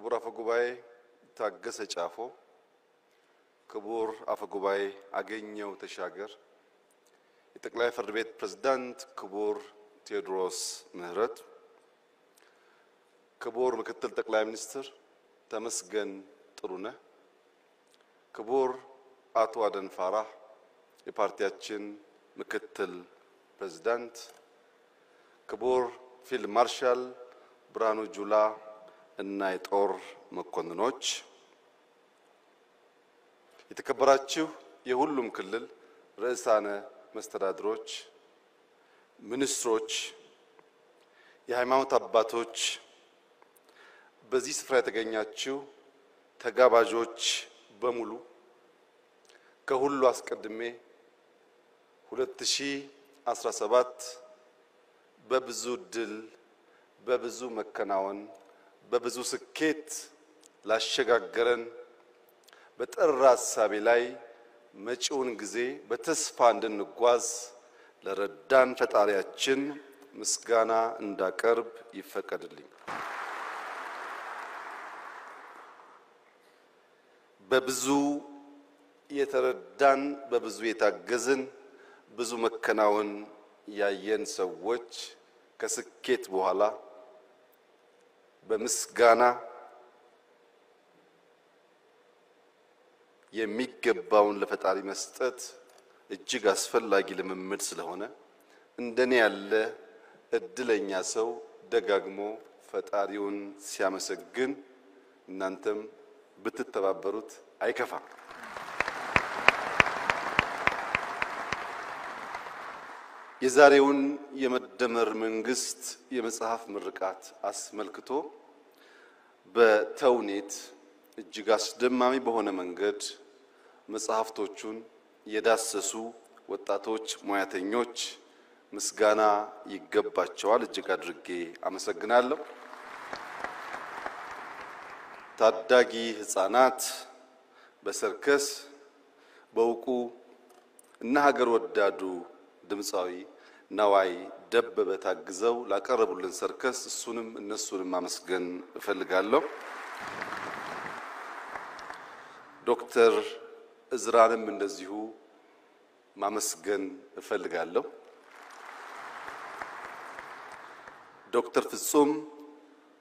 ክቡር አፈ ጉባኤ ታገሰ ጫፎ፣ ክቡር አፈ ጉባኤ አገኘው ተሻገር፣ የጠቅላይ ፍርድ ቤት ፕሬዝዳንት ክቡር ቴዎድሮስ ምህረት፣ ክቡር ምክትል ጠቅላይ ሚኒስትር ተመስገን ጥሩነህ፣ ክቡር አቶ አደን ፋራህ የፓርቲያችን ምክትል ፕሬዝዳንት፣ ክቡር ፊልድ ማርሻል ብርሃኑ ጁላ እና የጦር መኮንኖች፣ የተከበራችሁ የሁሉም ክልል ርዕሳነ መስተዳድሮች፣ ሚኒስትሮች፣ የሃይማኖት አባቶች፣ በዚህ ስፍራ የተገኛችሁ ተጋባዦች በሙሉ ከሁሉ አስቀድሜ 2017 በብዙ ድል፣ በብዙ መከናወን፣ በብዙ ስኬት ላሸጋገረን በጠራ ሐሳቤ ላይ መጪውን ጊዜ በተስፋ እንድንጓዝ ለረዳን ፈጣሪያችን ምስጋና እንዳቀርብ ይፈቀድልኝ። በብዙ የተረዳን፣ በብዙ የታገዝን፣ ብዙ መከናወን ያየን ሰዎች ከስኬት በኋላ በምስጋና የሚገባውን ለፈጣሪ መስጠት እጅግ አስፈላጊ ልምምድ ስለሆነ እንደኔ ያለ እድለኛ ሰው ደጋግሞ ፈጣሪውን ሲያመሰግን እናንተም ብትተባበሩት አይከፋም። የዛሬውን የመደመር መንግስት የመጽሐፍ ምርቃት አስመልክቶ በተውኔት እጅግ አስደማሚ በሆነ መንገድ መጽሐፍቶቹን የዳሰሱ ወጣቶች ሙያተኞች ምስጋና ይገባቸዋል። እጅግ አድርጌ አመሰግናለሁ። ታዳጊ ህፃናት በሰርከስ በውቁ እና ሀገር ወዳዱ ድምፃዊ ነዋይ ደበበ ታግዘው ላቀረቡልን ሰርከስ እሱንም እነሱንም ማመስገን እፈልጋለሁ። ዶክተር እዝራንም እንደዚሁ ማመስገን እፈልጋለሁ። ዶክተር ፍጹም፣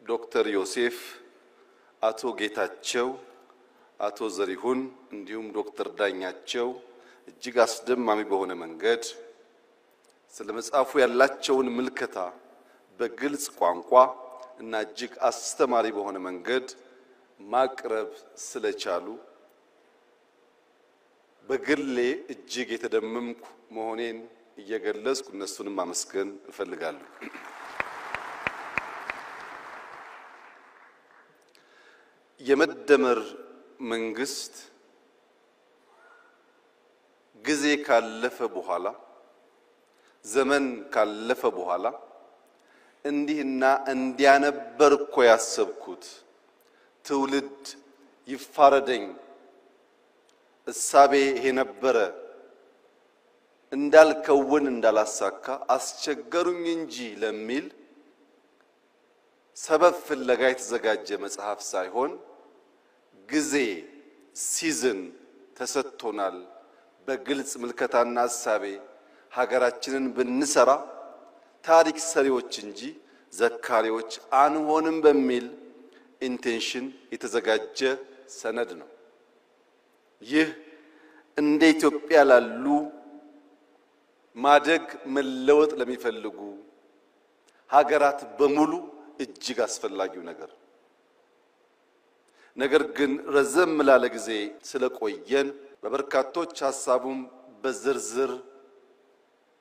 ዶክተር ዮሴፍ፣ አቶ ጌታቸው፣ አቶ ዘሪሁን እንዲሁም ዶክተር ዳኛቸው እጅግ አስደማሚ በሆነ መንገድ ስለ መጽሐፉ ያላቸውን ምልከታ በግልጽ ቋንቋ እና እጅግ አስተማሪ በሆነ መንገድ ማቅረብ ስለቻሉ በግሌ እጅግ የተደመምኩ መሆኔን እየገለጽኩ እነሱንም ማመስገን እፈልጋለሁ። የመደመር መንግስት ጊዜ ካለፈ በኋላ ዘመን ካለፈ በኋላ እንዲህና እንዲያነበር እኮ ያሰብኩት ትውልድ ይፋረደኝ እሳቤ ይሄ ነበረ እንዳልከውን እንዳላሳካ አስቸገሩኝ እንጂ ለሚል ሰበብ ፍለጋ የተዘጋጀ መጽሐፍ ሳይሆን ጊዜ ሲዝን ተሰጥቶናል በግልጽ ምልከታና ሐሳቤ ሀገራችንን ብንሰራ ታሪክ ሰሪዎች እንጂ ዘካሪዎች አንሆንም በሚል ኢንቴንሽን የተዘጋጀ ሰነድ ነው። ይህ እንደ ኢትዮጵያ ላሉ ማደግ መለወጥ ለሚፈልጉ ሀገራት በሙሉ እጅግ አስፈላጊው ነገር ግን ረዘም ላለ ጊዜ ስለቆየን በበርካቶች ሐሳቡም በዝርዝር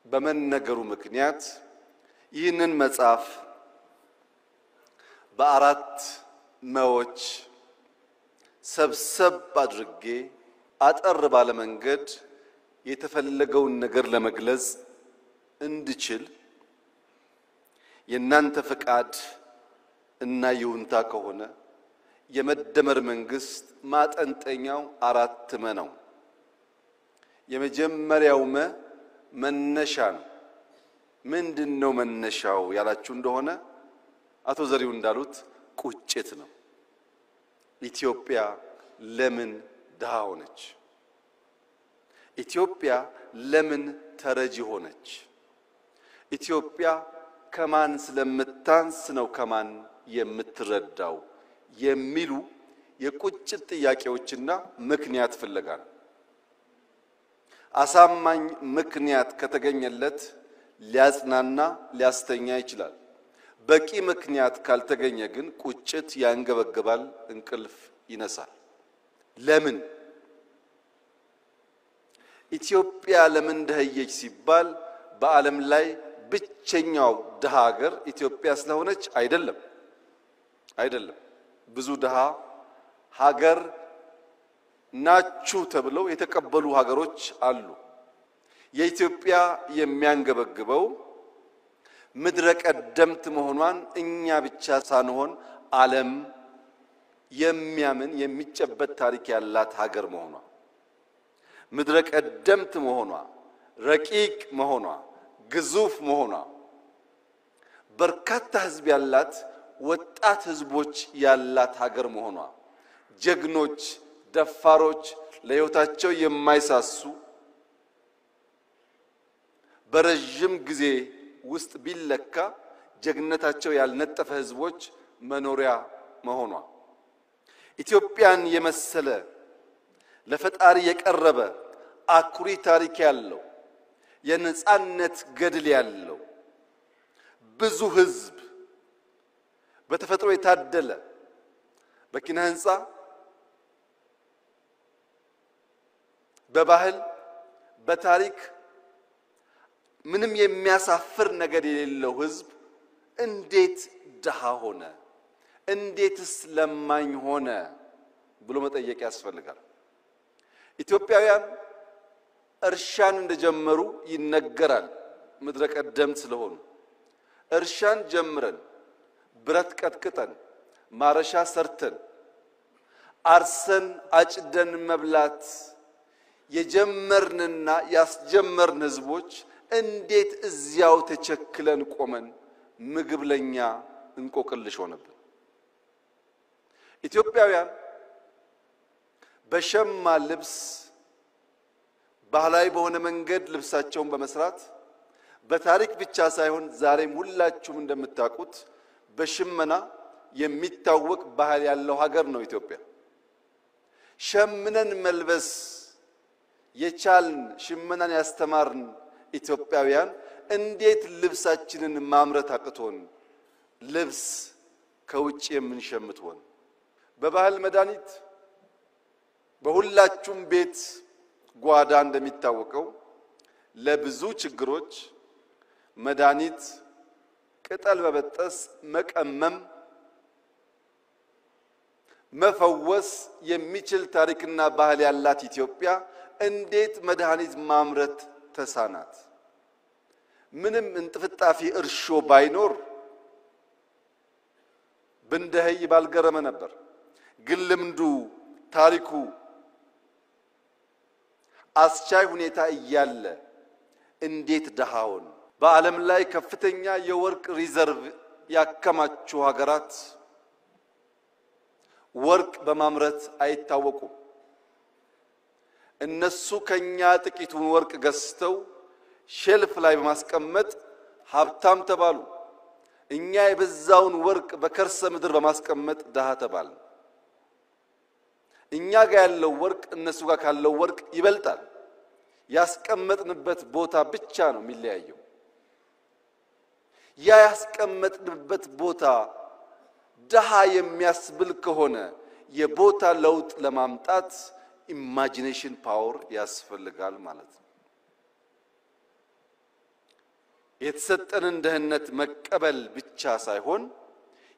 በመነገሩ ምክንያት ይህንን መጽሐፍ በአራት መዎች ሰብሰብ አድርጌ አጠር ባለ መንገድ የተፈለገውን ነገር ለመግለጽ እንድችል የናንተ ፍቃድ እና ይሁንታ ከሆነ የመደመር መንግስት ማጠንጠኛው አራት ነው። የመጀመሪያው መነሻ ነው። ምንድነው መነሻው ያላችሁ እንደሆነ አቶ ዘሪው እንዳሉት ቁጭት ነው። ኢትዮጵያ ለምን ድሃ ሆነች? ኢትዮጵያ ለምን ተረጂ ሆነች? ኢትዮጵያ ከማን ስለምታንስ ነው ከማን የምትረዳው የሚሉ የቁጭት ጥያቄዎችና ምክንያት ፍለጋ ነው። አሳማኝ ምክንያት ከተገኘለት ሊያጽናና ሊያስተኛ ይችላል። በቂ ምክንያት ካልተገኘ ግን ቁጭት ያንገበግባል፣ እንቅልፍ ይነሳል። ለምን ኢትዮጵያ ለምን ደህየች ሲባል በዓለም ላይ ብቸኛው ድሃ ሀገር ኢትዮጵያ ስለሆነች አይደለም። ብዙ ድሃ ሀገር ናችሁ ተብለው የተቀበሉ ሀገሮች አሉ። የኢትዮጵያ የሚያንገበግበው ምድረ ቀደምት መሆኗን እኛ ብቻ ሳንሆን ዓለም የሚያምን የሚጨበት ታሪክ ያላት ሀገር መሆኗ፣ ምድረ ቀደምት መሆኗ፣ ረቂቅ መሆኗ፣ ግዙፍ መሆኗ፣ በርካታ ህዝብ ያላት ወጣት ህዝቦች ያላት ሀገር መሆኗ፣ ጀግኖች ደፋሮች ለህይወታቸው የማይሳሱ በረጅም ጊዜ ውስጥ ቢለካ ጀግነታቸው ያልነጠፈ ህዝቦች መኖሪያ መሆኗ፣ ኢትዮጵያን የመሰለ ለፈጣሪ የቀረበ አኩሪ ታሪክ ያለው የነጻነት ገድል ያለው ብዙ ህዝብ በተፈጥሮ የታደለ በኪነ ህንጻ በባህል በታሪክ ምንም የሚያሳፍር ነገር የሌለው ህዝብ እንዴት ድሃ ሆነ? እንዴትስ ለማኝ ሆነ ብሎ መጠየቅ ያስፈልጋል። ኢትዮጵያውያን እርሻን እንደጀመሩ ይነገራል። ምድረ ቀደምት ስለሆኑ እርሻን ጀምረን ብረት ቀጥቅጠን ማረሻ ሰርተን አርሰን አጭደን መብላት የጀመርንና ያስጀመርን ህዝቦች እንዴት እዚያው ተቸክለን ቆመን ምግብ ለኛ እንቆቅልሽ ሆነብን? ኢትዮጵያውያን በሸማ ልብስ ባህላዊ በሆነ መንገድ ልብሳቸውን በመስራት በታሪክ ብቻ ሳይሆን ዛሬም ሁላችሁም እንደምታውቁት በሽመና የሚታወቅ ባህል ያለው ሀገር ነው ኢትዮጵያ። ሸምነን መልበስ የቻልን ሽመናን ያስተማርን ኢትዮጵያውያን እንዴት ልብሳችንን ማምረት አቅቶን ልብስ ከውጭ የምንሸምት ሆን? በባህል መድኃኒት በሁላችሁም ቤት ጓዳ እንደሚታወቀው ለብዙ ችግሮች መድኃኒት ቅጠል በበጠስ መቀመም መፈወስ የሚችል ታሪክና ባህል ያላት ኢትዮጵያ እንዴት መድኃኒት ማምረት ተሳናት? ምንም እንጥፍጣፊ እርሾ ባይኖር ብንደህይ ባልገረመ ነበር። ግን ልምዱ ታሪኩ አስቻይ ሁኔታ እያለ እንዴት ድሃውን? በዓለም ላይ ከፍተኛ የወርቅ ሪዘርቭ ያከማቹ ሀገራት ወርቅ በማምረት አይታወቁም። እነሱ ከኛ ጥቂቱን ወርቅ ገዝተው ሼልፍ ላይ በማስቀመጥ ሀብታም ተባሉ። እኛ የበዛውን ወርቅ በከርሰ ምድር በማስቀመጥ ድሃ ተባል። እኛ ጋር ያለው ወርቅ እነሱ ጋር ካለው ወርቅ ይበልጣል። ያስቀመጥንበት ቦታ ብቻ ነው የሚለያየው። ያ ያስቀመጥንበት ቦታ ድሃ የሚያስብል ከሆነ የቦታ ለውጥ ለማምጣት ኢማጂኔሽን ፓወር ያስፈልጋል ማለት ነው። የተሰጠንን ደህንነት መቀበል ብቻ ሳይሆን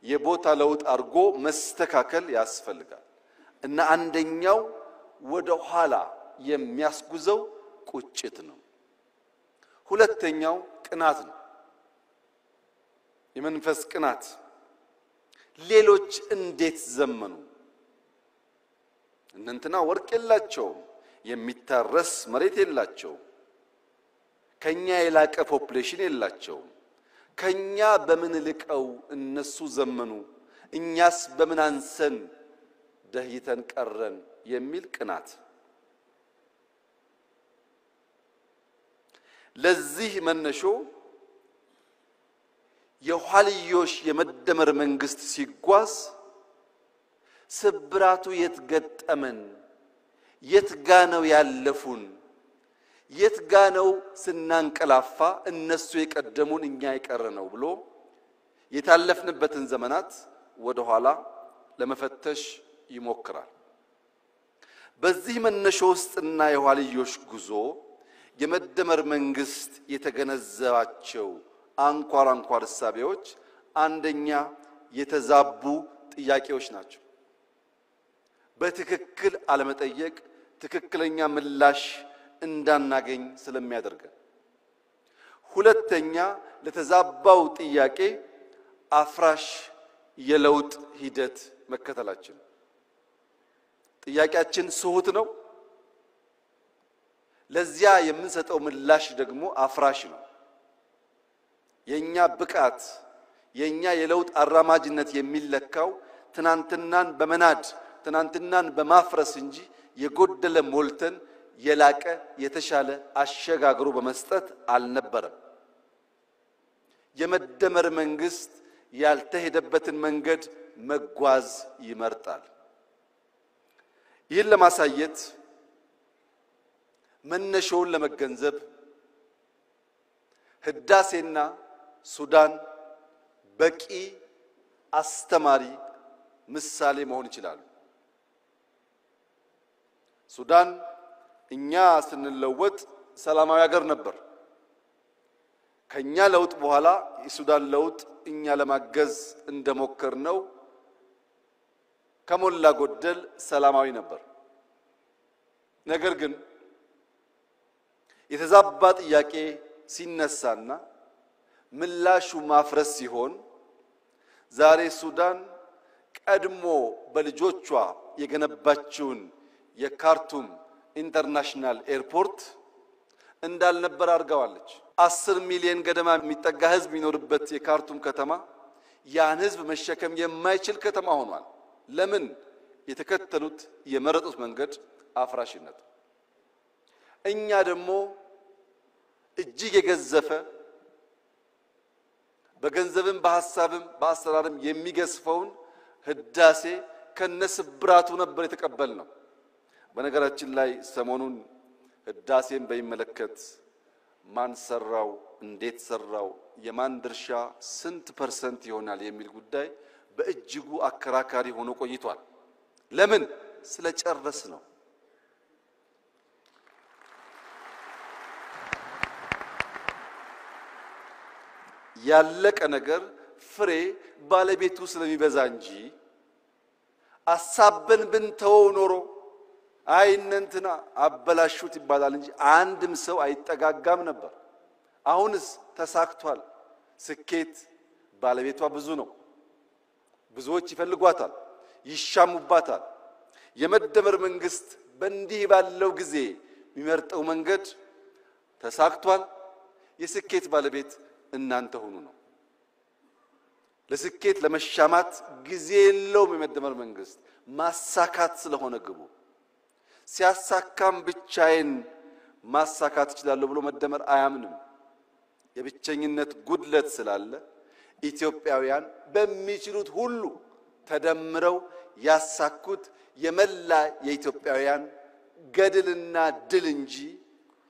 የቦታ ለውጥ አድርጎ መስተካከል ያስፈልጋል እና አንደኛው ወደ ኋላ የሚያስጉዘው ቁጭት ነው። ሁለተኛው ቅናት ነው። የመንፈስ ቅናት። ሌሎች እንዴት ዘመኑ? እንንትና ወርቅ የላቸው፣ የሚታረስ መሬት የላቸው፣ ከኛ የላቀ ፖፑሌሽን የላቸው። ከኛ በምን ልቀው እነሱ ዘመኑ? እኛስ በምን አንሰን ደህይተን ቀረን የሚል ቅናት ለዚህ መነሾ የኋልዮሽ የመደመር መንግስት ሲጓዝ ስብራቱ የትገጠመን የትጋነው ያለፉን የትጋነው ስናንቀላፋ እነሱ የቀደሙን እኛ የቀረነው ብሎ የታለፍንበትን ዘመናት ወደ ኋላ ለመፈተሽ ይሞክራል። በዚህ መነሾ ውስጥና የኋልዮሽ ጉዞ የመደመር መንግስት የተገነዘባቸው አንኳር እሳቤዎች አንደኛ የተዛቡ ጥያቄዎች ናቸው። በትክክል አለመጠየቅ ትክክለኛ ምላሽ እንዳናገኝ ስለሚያደርገን። ሁለተኛ ለተዛባው ጥያቄ አፍራሽ የለውጥ ሂደት መከተላችን። ጥያቄያችን ስሁት ነው፣ ለዚያ የምንሰጠው ምላሽ ደግሞ አፍራሽ ነው። የኛ ብቃት የኛ የለውጥ አራማጅነት የሚለካው ትናንትናን በመናድ ትናንትናን በማፍረስ እንጂ የጎደለ ሞልተን የላቀ የተሻለ አሸጋግሮ በመስጠት አልነበረም። የመደመር መንግስት ያልተሄደበትን መንገድ መጓዝ ይመርጣል። ይህን ለማሳየት መነሾውን ለመገንዘብ ህዳሴና ሱዳን በቂ አስተማሪ ምሳሌ መሆን ይችላሉ። ሱዳን እኛ ስንለወጥ ሰላማዊ ሀገር ነበር። ከኛ ለውጥ በኋላ የሱዳን ለውጥ እኛ ለማገዝ እንደሞከርነው ከሞላ ጎደል ሰላማዊ ነበር። ነገር ግን የተዛባ ጥያቄ ሲነሳና ምላሹ ማፍረስ ሲሆን ዛሬ ሱዳን ቀድሞ በልጆቿ የገነባችውን የካርቱም ኢንተርናሽናል ኤርፖርት እንዳልነበር አድርጋዋለች። 10 ሚሊዮን ገደማ የሚጠጋ ህዝብ የሚኖርበት የካርቱም ከተማ ያን ህዝብ መሸከም የማይችል ከተማ ሆኗል። ለምን? የተከተሉት የመረጡት መንገድ አፍራሽነት። እኛ ደግሞ እጅግ የገዘፈ በገንዘብም በሐሳብም በአሰራርም የሚገስፈውን ህዳሴ ከነስብራቱ ነበር የተቀበልነው። በነገራችን ላይ ሰሞኑን ህዳሴን በሚመለከት ማን ሰራው፣ እንዴት ሰራው፣ የማን ድርሻ ስንት ፐርሰንት ይሆናል የሚል ጉዳይ በእጅጉ አከራካሪ ሆኖ ቆይቷል። ለምን? ስለጨረስ ነው። ያለቀ ነገር ፍሬ ባለቤቱ ስለሚበዛ እንጂ አሳበን ብንተው ኖሮ አይነንትና አበላሹት ይባላል እንጂ አንድም ሰው አይጠጋጋም ነበር። አሁንስ ተሳክቷል። ስኬት ባለቤቷ ብዙ ነው። ብዙዎች ይፈልጓታል፣ ይሻሙባታል። የመደመር መንግስት በእንዲህ ባለው ጊዜ የሚመርጠው መንገድ ተሳክቷል። የስኬት ባለቤት እናንተ ሆኑ ነው። ለስኬት ለመሻማት ጊዜ የለውም የመደመር መንግስት ማሳካት ስለሆነ ግቡ። ሲያሳካም ብቻዬን ማሳካት ይችላል ብሎ መደመር አያምንም። የብቸኝነት ጉድለት ስላለ ኢትዮጵያውያን በሚችሉት ሁሉ ተደምረው ያሳኩት የመላ የኢትዮጵያውያን ገድልና ድል እንጂ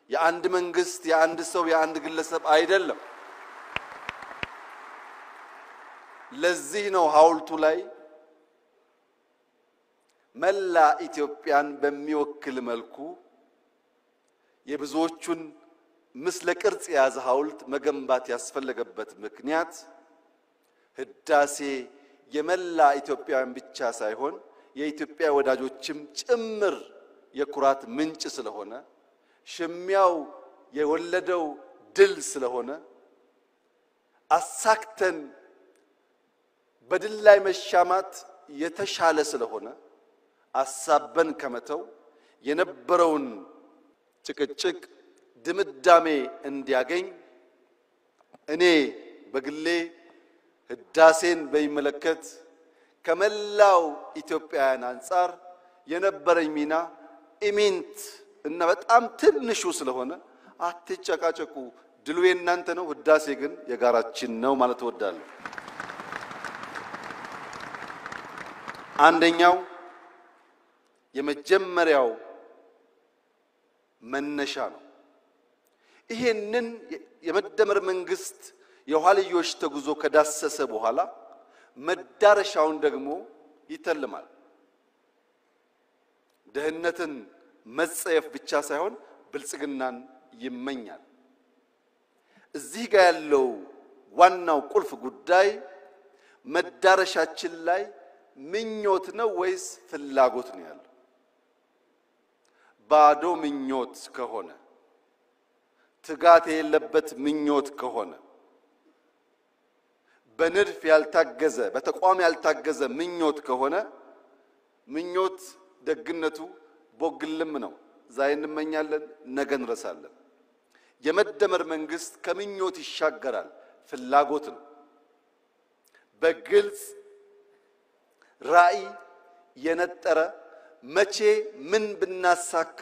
የአንድ መንግስት የአንድ ሰው የአንድ ግለሰብ አይደለም። ለዚህ ነው ሐውልቱ ላይ መላ ኢትዮጵያን በሚወክል መልኩ የብዙዎቹን ምስለ ቅርጽ የያዘ ሐውልት መገንባት ያስፈልገበት ምክንያት ህዳሴ የመላ ኢትዮጵያውያን ብቻ ሳይሆን የኢትዮጵያ ወዳጆችም ጭምር የኩራት ምንጭ ስለሆነ ሽሚያው የወለደው ድል ስለሆነ አሳክተን በድል ላይ መሻማት የተሻለ ስለሆነ አሳበን ከመተው የነበረውን ጭቅጭቅ ድምዳሜ እንዲያገኝ እኔ በግሌ ህዳሴን በሚመለከት ከመላው ኢትዮጵያውያን አንጻር የነበረኝ ሚና ኢሚንት እና በጣም ትንሹ ስለሆነ አትጨቃጨቁ፣ ድሉ የእናንተ ነው፣ ህዳሴ ግን የጋራችን ነው ማለት እወዳለሁ። አንደኛው የመጀመሪያው መነሻ ነው። ይሄንን የመደመር መንግስት የኋልዮሽ ተጉዞ ከዳሰሰ በኋላ መዳረሻውን ደግሞ ይተልማል። ደህንነትን መጸየፍ ብቻ ሳይሆን ብልጽግናን ይመኛል። እዚህ ጋር ያለው ዋናው ቁልፍ ጉዳይ መዳረሻችን ላይ ምኞት ነው ወይስ ፍላጎት ነው ያለው? ባዶ ምኞት ከሆነ ትጋት የሌለበት ምኞት ከሆነ በንድፍ ያልታገዘ በተቋም ያልታገዘ ምኞት ከሆነ ምኞት ደግነቱ ቦግልም ነው። ዛሬ እንመኛለን፣ ነገ እንረሳለን። የመደመር መንግስት ከምኞት ይሻገራል፣ ፍላጎት ነው። በግልጽ ራዕይ የነጠረ መቼ ምን ብናሳካ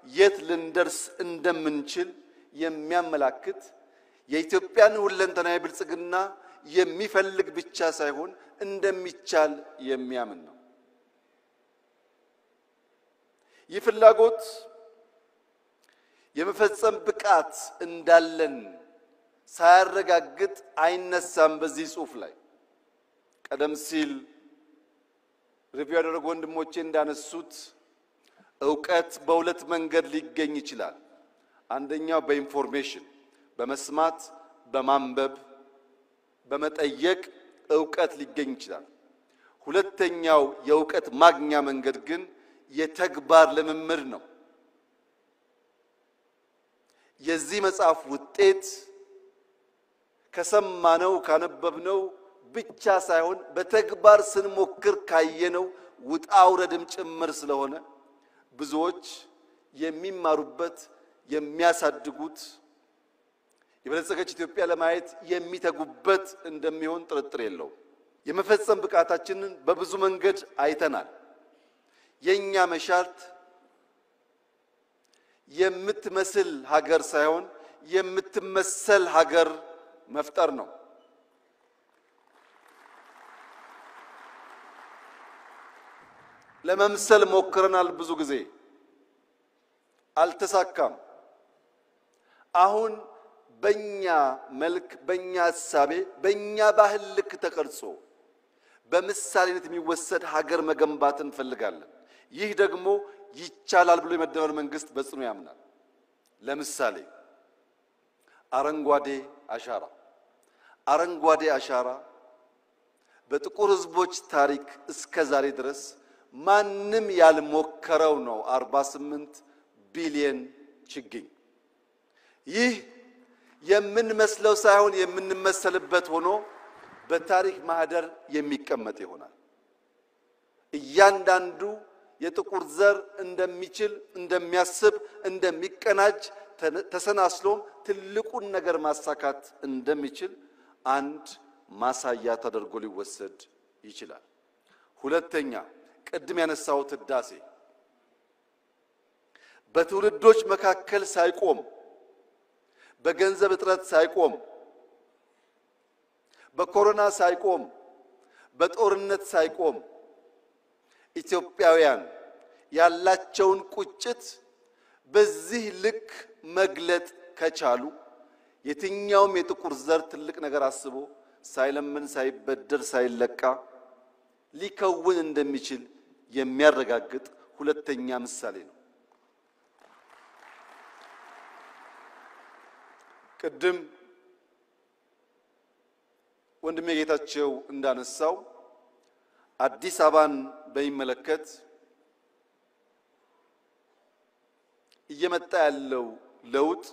የት ልንደርስ እንደምንችል የሚያመላክት የኢትዮጵያን ሁለንተናዊ ብልጽግና የሚፈልግ ብቻ ሳይሆን እንደሚቻል የሚያምን ነው። ይህ ፍላጎት የመፈጸም ብቃት እንዳለን ሳያረጋግጥ አይነሳም። በዚህ ጽሑፍ ላይ ቀደም ሲል ሪቪው ያደረጉ ወንድሞቼ እንዳነሱት ዕውቀት በሁለት መንገድ ሊገኝ ይችላል። አንደኛው በኢንፎርሜሽን በመስማት በማንበብ በመጠየቅ ዕውቀት ሊገኝ ይችላል። ሁለተኛው የዕውቀት ማግኛ መንገድ ግን የተግባር ልምምድ ነው። የዚህ መጽሐፍ ውጤት ከሰማነው ካነበብነው ብቻ ሳይሆን በተግባር ስንሞክር ካየነው ውጣውረድም ጭምር ስለሆነ ብዙዎች የሚማሩበት የሚያሳድጉት የበለጸገች ኢትዮጵያ ለማየት የሚተጉበት እንደሚሆን ጥርጥር የለውም። የመፈጸም ብቃታችንን በብዙ መንገድ አይተናል። የኛ መሻት የምትመስል ሀገር ሳይሆን የምትመሰል ሀገር መፍጠር ነው። ለመምሰል ሞክረናል፣ ብዙ ጊዜ አልተሳካም። አሁን በእኛ መልክ በእኛ ሐሳቤ በእኛ ባህል ልክ ተቀርጾ በምሳሌነት የሚወሰድ ሀገር መገንባት እንፈልጋለን። ይህ ደግሞ ይቻላል ብሎ የመደመር መንግስት በጽኑ ያምናል። ለምሳሌ አረንጓዴ አሻራ በጥቁር ህዝቦች ታሪክ እስከ ዛሬ ድረስ ማንም ያልሞከረው ነው። 48 ቢሊዮን ችግኝ። ይህ የምንመስለው ሳይሆን የምንመሰልበት ሆኖ በታሪክ ማህደር የሚቀመጥ ይሆናል። እያንዳንዱ የጥቁር ዘር እንደሚችል እንደሚያስብ እንደሚቀናጅ ተሰናስሎም ትልቁን ነገር ማሳካት እንደሚችል አንድ ማሳያ ተደርጎ ሊወሰድ ይችላል። ሁለተኛ ቅድም ያነሳሁት ህዳሴ በትውልዶች መካከል ሳይቆም በገንዘብ እጥረት ሳይቆም በኮሮና ሳይቆም በጦርነት ሳይቆም ኢትዮጵያውያን ያላቸውን ቁጭት በዚህ ልክ መግለጥ ከቻሉ የትኛውም የጥቁር ዘር ትልቅ ነገር አስቦ ሳይለምን ሳይበደር ሳይለቃ ሊከውን እንደሚችል የሚያረጋግጥ ሁለተኛ ምሳሌ ነው። ቅድም ወንድሜ ጌታቸው እንዳነሳው አዲስ አበባን በሚመለከት እየመጣ ያለው ለውጥ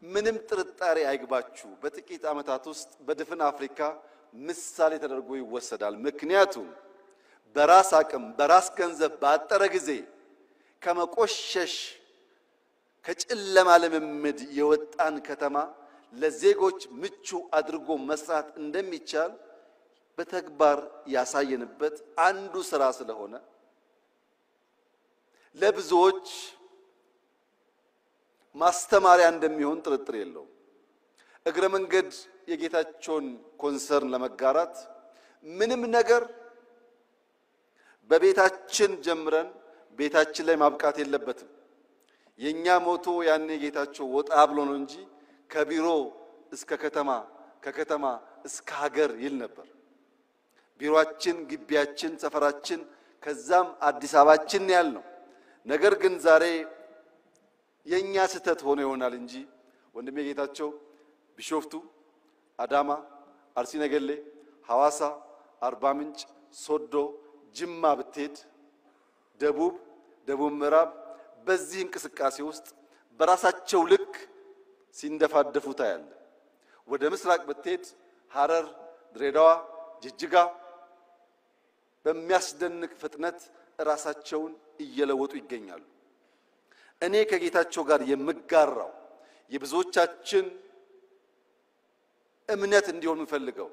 ምንም ጥርጣሬ አይግባችሁ በጥቂት ዓመታት ውስጥ በድፍን አፍሪካ ምሳሌ ተደርጎ ይወሰዳል። ምክንያቱም በራስ አቅም በራስ ገንዘብ ባጠረ ጊዜ ከመቆሸሽ ከጨለማ ልምምድ የወጣን ከተማ ለዜጎች ምቹ አድርጎ መስራት እንደሚቻል በተግባር ያሳየንበት አንዱ ስራ ስለሆነ ለብዙዎች ማስተማሪያ እንደሚሆን ጥርጥር የለውም። እግረ መንገድ የጌታቸውን ኮንሰርን ለመጋራት ምንም ነገር በቤታችን ጀምረን ቤታችን ላይ ማብቃት የለበትም። የኛ ሞቶ ያኔ ጌታቸው ወጣ ብሎ ነው እንጂ ከቢሮ እስከ ከተማ ከከተማ እስከ ሀገር ይል ነበር። ቢሮአችን፣ ግቢያችን፣ ሰፈራችን ከዛም አዲስ አበባችን ያልነው ነገር ግን ዛሬ የኛ ስተት ሆኖ ይሆናል እንጂ ወንድሜ ጌታቸው ቢሾፍቱ፣ አዳማ፣ አርሲ ነገሌ፣ ሐዋሳ፣ አርባ ምንጭ፣ ሶዶ፣ ጅማ ብትሄድ ደቡብ ምዕራብ በዚህ እንቅስቃሴ ውስጥ በራሳቸው ልክ ሲንደፋደፉ ታያለ። ወደ ምስራቅ ብትሄድ ሐረር፣ ድሬዳዋ፣ ጅጅጋ በሚያስደንቅ ፍጥነት ራሳቸውን እየለወጡ ይገኛሉ። እኔ ከጌታቸው ጋር የምጋራው የብዙዎቻችን እምነት እንዲሆን እንፈልገው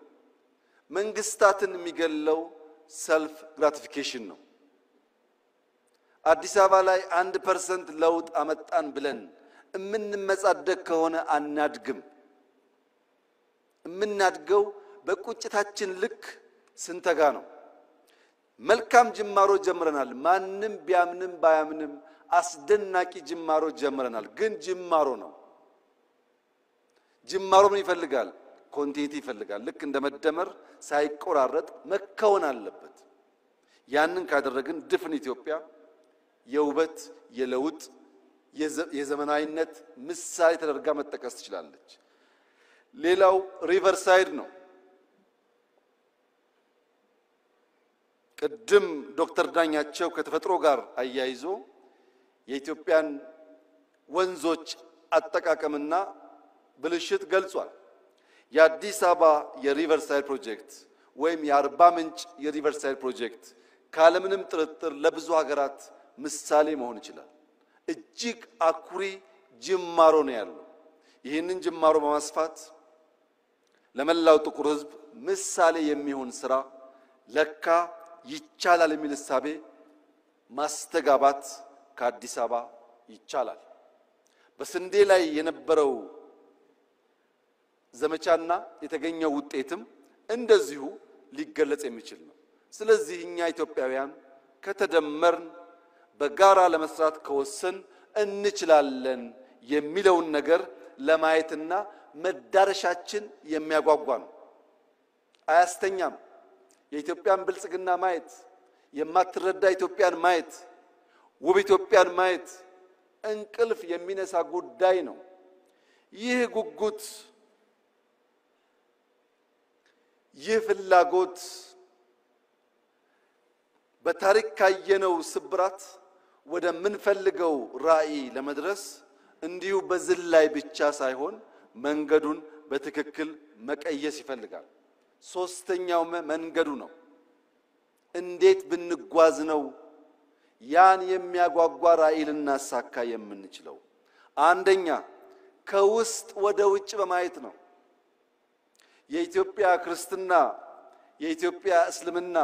መንግስታትን የሚገለው ሰልፍ ግራቲፊኬሽን ነው። አዲስ አበባ ላይ 1% ለውጥ አመጣን ብለን እምንመጻደቅ ከሆነ አናድግም። እምናድገው በቁጭታችን ልክ ስንተጋ ነው። መልካም ጅማሮ ጀምረናል። ማንም ቢያምንም ባያምንም አስደናቂ ጅማሮ ጀምረናል። ግን ጅማሮ ነው። ጅማሮ ምን ይፈልጋል? ኮንቲኒቲ ይፈልጋል። ልክ እንደ መደመር ሳይቆራረጥ መከወን አለበት። ያንን ካደረግን ድፍን ኢትዮጵያ የውበት የለውጥ የዘመናዊነት ምሳሌ ተደርጋ መጠቀስ ትችላለች። ሌላው ሪቨርሳይድ ነው። ቅድም ዶክተር ዳኛቸው ከተፈጥሮ ጋር አያይዞ የኢትዮጵያን ወንዞች አጠቃቀምና ብልሽት ገልጿል። የአዲስ አበባ የሪቨርሳይድ ፕሮጀክት ወይም የአርባ ምንጭ የሪቨርሳይድ ፕሮጀክት ካለምንም ጥርጥር ለብዙ ሀገራት ምሳሌ መሆን ይችላል። እጅግ አኩሪ ጅማሮ ነው ያለው። ይህንን ጅማሮ በማስፋት ለመላው ጥቁር ሕዝብ ምሳሌ የሚሆን ስራ ለካ ይቻላል የሚል እሳቤ ማስተጋባት ከአዲስ አበባ ይቻላል። በስንዴ ላይ የነበረው ዘመቻና የተገኘው ውጤትም እንደዚሁ ሊገለጽ የሚችል ነው። ስለዚህ እኛ ኢትዮጵያውያን ከተደመርን በጋራ ለመስራት ከወሰን እንችላለን የሚለውን ነገር ለማየትና መዳረሻችን የሚያጓጓ ነው። አያስተኛም። የኢትዮጵያን ብልጽግና ማየት፣ የማትረዳ ኢትዮጵያን ማየት፣ ውብ ኢትዮጵያን ማየት እንቅልፍ የሚነሳ ጉዳይ ነው። ይህ ጉጉት፣ ይህ ፍላጎት በታሪክ ካየነው ስብራት ወደ ምንፈልገው ራዕይ ለመድረስ እንዲሁ በዝላይ ብቻ ሳይሆን መንገዱን በትክክል መቀየስ ይፈልጋል። ሶስተኛው መንገዱ ነው። እንዴት ብንጓዝ ነው ያን የሚያጓጓ ራዕይ ልናሳካ የምንችለው? አንደኛ ከውስጥ ወደ ውጭ በማየት ነው። የኢትዮጵያ ክርስትና፣ የኢትዮጵያ እስልምና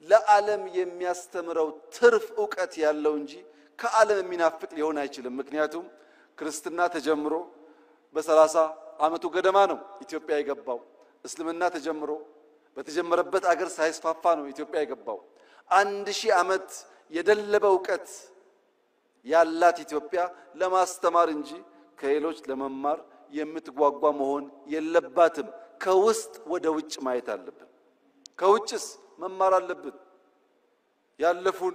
ለዓለም የሚያስተምረው ትርፍ ዕውቀት ያለው እንጂ ከዓለም የሚናፍቅ ሊሆን አይችልም። ምክንያቱም ክርስትና ተጀምሮ በ30 ዓመቱ ገደማ ነው ኢትዮጵያ የገባው። እስልምና ተጀምሮ በተጀመረበት አገር ሳይስፋፋ ነው ኢትዮጵያ የገባው። 1000 ዓመት የደለበ ዕውቀት ያላት ኢትዮጵያ ለማስተማር እንጂ ከሌሎች ለመማር የምትጓጓ መሆን የለባትም። ከውስጥ ወደ ውጭ ማየት አለብን። ከውጭስ መማር አለብን። ያለፉን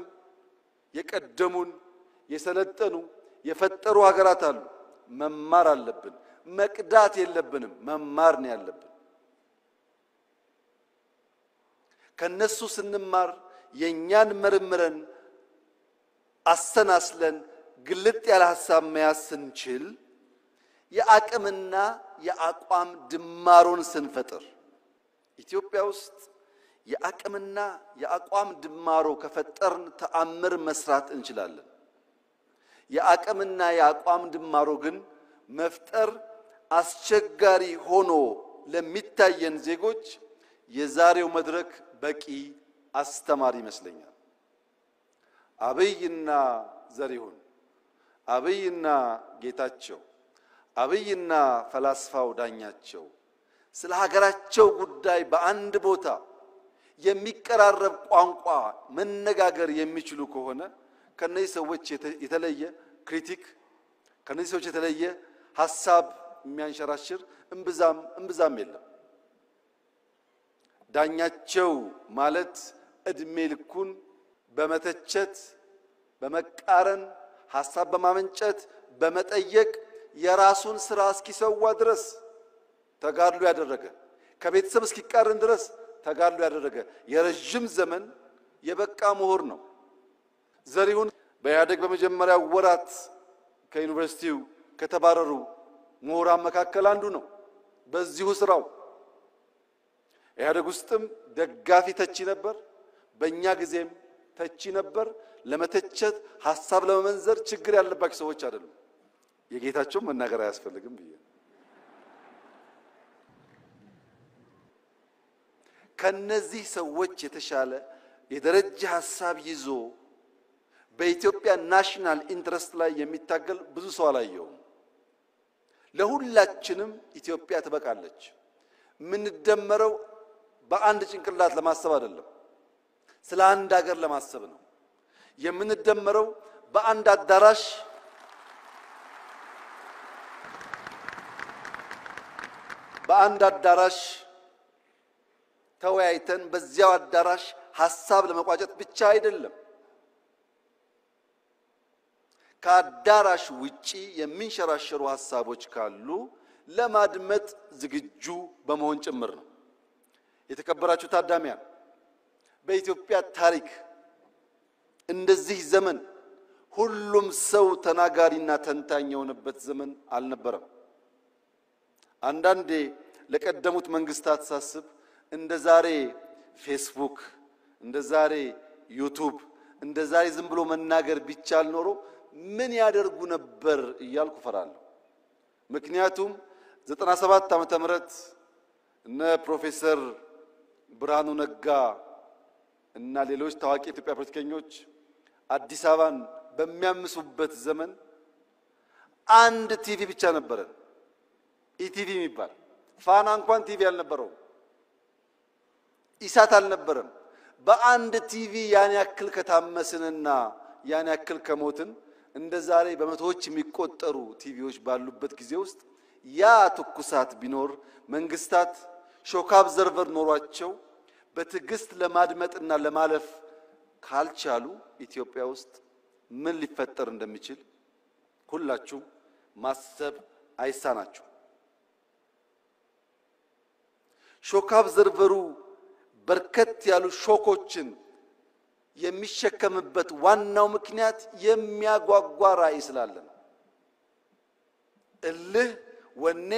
የቀደሙን የሰለጠኑ የፈጠሩ ሀገራት አሉ። መማር አለብን። መቅዳት የለብንም። መማር ነው ያለብን። ከነሱ ስንማር የኛን መርምረን አሰናስለን ግልጥ ያለ ሐሳብ መያዝ ስንችል የአቅምና የአቋም ድማሮን ስንፈጥር ኢትዮጵያ ውስጥ የአቅምና የአቋም ድማሮ ከፈጠርን ተአምር መስራት እንችላለን። የአቅምና የአቋም ድማሮ ግን መፍጠር አስቸጋሪ ሆኖ ለሚታየን ዜጎች የዛሬው መድረክ በቂ አስተማሪ ይመስለኛል። አብይና ዘሪሁን፣ አብይና ጌታቸው፣ አብይና ፈላስፋው ዳኛቸው ስለ ሀገራቸው ጉዳይ በአንድ ቦታ የሚቀራረብ ቋንቋ መነጋገር የሚችሉ ከሆነ ከነዚህ ሰዎች የተለየ ክሪቲክ ከነዚህ ሰዎች የተለየ ሐሳብ የሚያንሸራሽር እምብዛም የለም። ዳኛቸው ማለት እድሜ ልኩን በመተቸት በመቃረን ሐሳብ በማመንጨት በመጠየቅ የራሱን ስራ እስኪሰዋ ድረስ ተጋድሎ ያደረገ ከቤተሰብ እስኪቃረን ድረስ ተጋድሎ ያደረገ የረጅም ዘመን የበቃ ምሁር ነው። ዘሪሁን በኢህአዴግ በመጀመሪያ ወራት ከዩኒቨርሲቲው ከተባረሩ ምሁራን መካከል አንዱ ነው። በዚሁ ስራው ኢህአዴግ ውስጥም ደጋፊ ተቺ ነበር፣ በእኛ ጊዜም ተቺ ነበር። ለመተቸት ሐሳብ ለመመንዘር ችግር ያለባቸው ሰዎች አይደሉም። የጌታቸው መናገር አያስፈልግም ብዬ ከነዚህ ሰዎች የተሻለ የደረጃ ሐሳብ ይዞ በኢትዮጵያ ናሽናል ኢንትረስት ላይ የሚታገል ብዙ ሰው አላየውም። ለሁላችንም ኢትዮጵያ ትበቃለች። ምን ደመረው በአንድ ጭንቅላት ለማሰብ አይደለም፣ ስለ አንድ ሀገር ለማሰብ ነው። የምንደመረው በአንድ አዳራሽ ተወያይተን በዚያው አዳራሽ ሐሳብ ለመቋጨት ብቻ አይደለም። ከአዳራሽ ውጪ የሚንሸራሸሩ ሐሳቦች ካሉ ለማድመጥ ዝግጁ በመሆን ጭምር ነው። የተከበራችሁ ታዳሚያን፣ በኢትዮጵያ ታሪክ እንደዚህ ዘመን ሁሉም ሰው ተናጋሪና ተንታኝ የሆነበት ዘመን አልነበረም። አንዳንዴ ለቀደሙት መንግስታት ሳስብ እንደዛሬ ፌስቡክ፣ እንደዛሬ ዩቲዩብ፣ እንደዛሬ ዝም ብሎ መናገር ቢቻል ኖሮ ምን ያደርጉ ነበር እያልኩ ፈራለሁ። ምክንያቱም 97 ዓመተ ምህረት እነ ፕሮፌሰር ብርሃኑ ነጋ እና ሌሎች ታዋቂ የኢትዮጵያ ፖለቲከኞች አዲስ አበባን በሚያምሱበት ዘመን አንድ ቲቪ ብቻ ነበረን፣ ኢቲቪ የሚባል። ፋና እንኳን ቲቪ አልነበረው፣ ኢሳት አልነበረም። በአንድ ቲቪ ያን ያክል ከታመስንና ያን ያክል ከሞትን እንደዛሬ በመቶዎች የሚቆጠሩ ቲቪዎች ባሉበት ጊዜ ውስጥ ያ ትኩሳት ቢኖር መንግስታት ሾክ አብዘርቨር ኖሯቸው በትግስት ለማድመጥና ለማለፍ ካልቻሉ ኢትዮጵያ ውስጥ ምን ሊፈጠር እንደሚችል ሁላችሁም ማሰብ አይሳናችሁ። ሾክ አብዘርቨሩ በርከት ያሉ ሾኮችን የሚሸከምበት ዋናው ምክንያት የሚያጓጓ ራዕይ ስላለ ነው። እልህ፣ ወኔ፣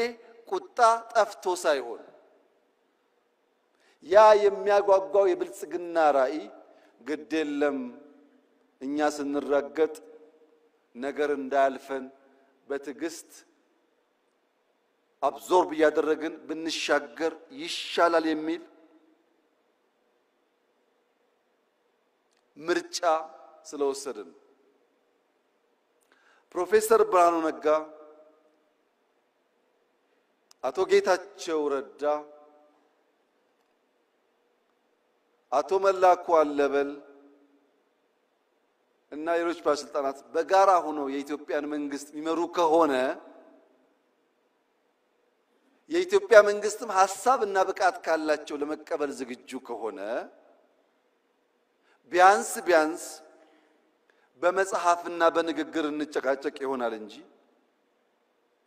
ቁጣ ጠፍቶ ሳይሆን ያ የሚያጓጓው የብልጽግና ራዕይ ግድ የለም እኛ ስንረገጥ ነገር እንዳያልፈን በትግስት አብዞርብ ያደረግን ብንሻገር ይሻላል የሚል ምርጫ ስለወሰድን ፕሮፌሰር ብርሃኑ ነጋ፣ አቶ ጌታቸው ረዳ፣ አቶ መላኩ አለበል እና ሌሎች ባለስልጣናት በጋራ ሆነው የኢትዮጵያን መንግስት የሚመሩ ከሆነ የኢትዮጵያ መንግስትም ሐሳብና ብቃት ካላቸው ለመቀበል ዝግጁ ከሆነ ቢያንስ በመጽሐፍና በንግግር እንጨቃጨቅ ይሆናል እንጂ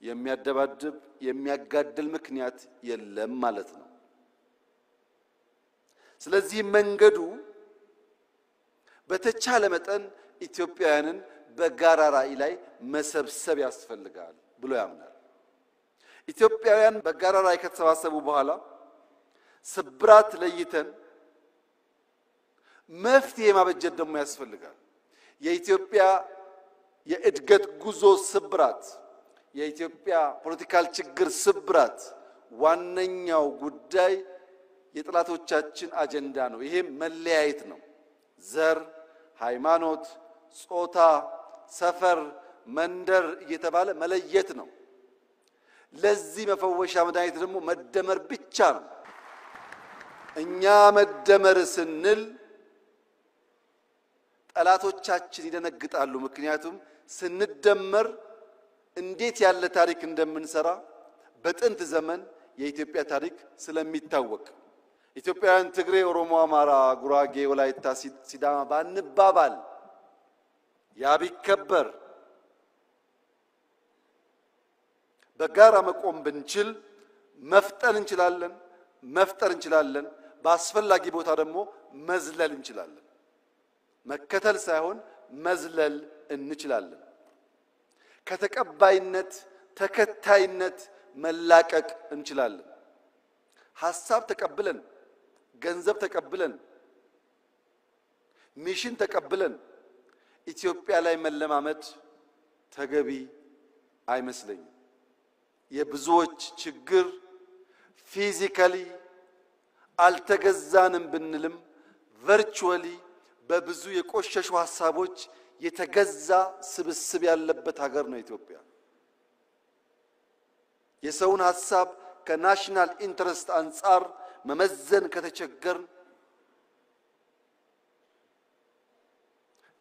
የሚያደባድብ የሚያጋድል ምክንያት የለም ማለት ነው። ስለዚህ መንገዱ በተቻለ መጠን ኢትዮጵያውያንን በጋራ ራዕይ ላይ መሰብሰብ ያስፈልጋል ብሎ ያምናል። ኢትዮጵያውያን በጋራ ራዕይ ከተሰባሰቡ በኋላ ስብራት ለይተን መፍትሄ ማበጀት ደግሞ ያስፈልጋል። የኢትዮጵያ የእድገት ጉዞ ስብራት፣ የኢትዮጵያ ፖለቲካል ችግር ስብራት ዋነኛው ጉዳይ የጥላቶቻችን አጀንዳ ነው። ይሄም መለያየት ነው። ዘር፣ ሃይማኖት፣ ጾታ፣ ሰፈር፣ መንደር እየተባለ መለየት ነው። ለዚህ መፈወሻ መድኃኒት ደግሞ መደመር ብቻ ነው። እኛ መደመር ስንል ጠላቶቻችን ይደነግጣሉ። ምክንያቱም ስንደመር እንዴት ያለ ታሪክ እንደምንሰራ በጥንት ዘመን የኢትዮጵያ ታሪክ ስለሚታወቅ ኢትዮጵያውያን ትግሬ፣ ኦሮሞ፣ አማራ፣ ጉራጌ፣ ወላይታ፣ ሲዳማ ባንባባል ያ ቢከበር በጋራ መቆም ብንችል መፍጠር እንችላለን። በአስፈላጊ ቦታ ደግሞ መዝለል እንችላለን። መከተል ሳይሆን መዝለል እንችላለን። ከተቀባይነት ተከታይነት መላቀቅ እንችላለን። ሐሳብ ተቀብለን፣ ገንዘብ ተቀብለን፣ ሚሽን ተቀብለን ኢትዮጵያ ላይ መለማመድ ተገቢ አይመስለኝም። የብዙዎች ችግር ፊዚካሊ አልተገዛንም ብንልም ቨርቹዋሊ በብዙ የቆሸሹ ሐሳቦች የተገዛ ስብስብ ያለበት ሀገር ነው ኢትዮጵያ። የሰውን ሐሳብ ከናሽናል ኢንተረስት አንፃር መመዘን ከተቸገርን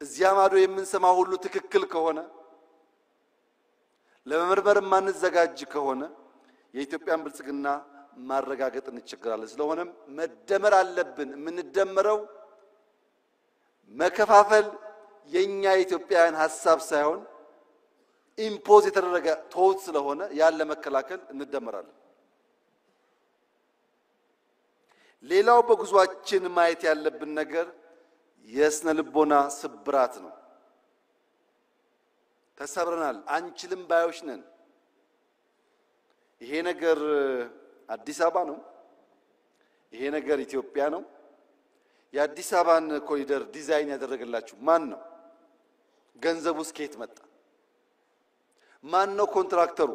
እዚያ ማዶ የምንሰማው ሁሉ ትክክል ከሆነ ለመመርመር ማንዘጋጅ ከሆነ የኢትዮጵያን ብልጽግና ማረጋገጥ እንቸገራለን። ስለሆነም መደመር አለብን። የምንደመረው መከፋፈል የኛ የኢትዮጵያውያን ሐሳብ ሳይሆን ኢምፖዝ የተደረገ ቶት ስለሆነ ያለ መከላከል እንደመራለን። ሌላው በጉዟችን ማየት ያለብን ነገር የስነ ልቦና ስብራት ነው። ተሰብረናል፣ አንችልም ባዮች ነን። ይሄ ነገር አዲስ አበባ ነው፣ ይሄ ነገር ኢትዮጵያ ነው። የአዲስ አበባን ኮሪደር ዲዛይን ያደረገላችሁ ማን ነው? ገንዘቡስ ከየት መጣ? ማን ነው ኮንትራክተሩ?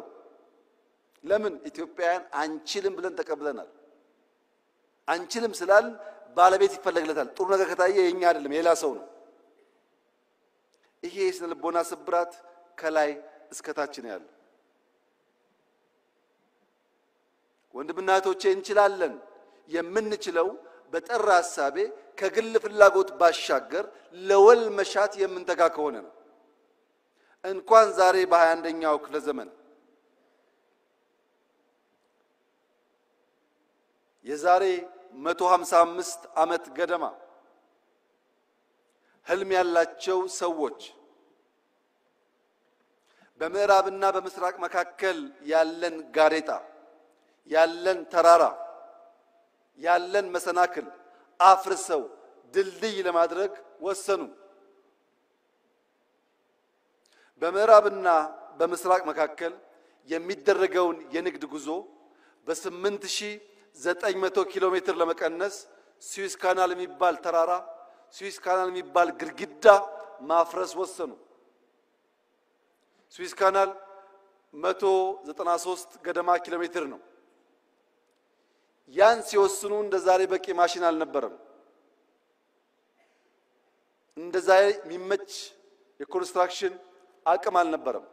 ለምን ኢትዮጵያውያን አንችልም ብለን ተቀብለናል። አንችልም ስላል ባለቤት ይፈለግለታል። ጥሩ ነገር ከታየ የኛ አይደለም የሌላ ሰው ነው። ይሄ የስነ ልቦና ስብራት ከላይ እስከታች ነው ያለው። ወንድምና እህቶቼ እንችላለን። የምንችለው በጠራ ሐሳቤ ከግል ፍላጎት ባሻገር ለወል መሻት የምንተጋ ከሆነ ነው። እንኳን ዛሬ በ21ኛው ክፍለ ዘመን የዛሬ 155 ዓመት ገደማ ህልም ያላቸው ሰዎች በምዕራብና በምስራቅ መካከል ያለን ጋሬጣ፣ ያለን ተራራ፣ ያለን መሰናክል አፍርሰው ድልድይ ለማድረግ ወሰኑ። በምዕራብና በምስራቅ መካከል የሚደረገውን የንግድ ጉዞ በ8900 ኪሎ ሜትር ለመቀነስ ስዊስ ካናል የሚባል ተራራ፣ ስዊስ ካናል የሚባል ግድግዳ ማፍረስ ወሰኑ። ስዊስ ካናል 193 ገደማ ኪሎ ሜትር ነው። ያን ሲወስኑ እንደዛሬ በቂ ማሽን አልነበረም። እንደዛሬ የሚመች የኮንስትራክሽን አቅም አልነበረም።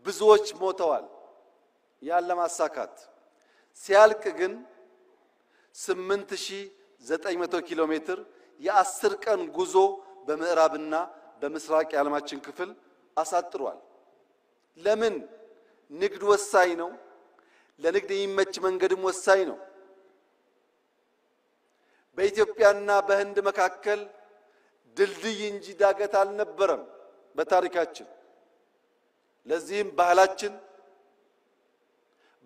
ብዙዎች ሞተዋል ያን ለማሳካት። ሲያልቅ ግን 8900 ኪሎ ሜትር የ10 ቀን ጉዞ በምዕራብና በምስራቅ የዓለማችን ክፍል አሳጥሯል። ለምን? ንግድ ወሳኝ ነው። ለንግድ የሚመች መንገድም ወሳኝ ነው። በኢትዮጵያና በህንድ መካከል ድልድይ እንጂ ዳገት አልነበረም በታሪካችን። ለዚህም ባህላችን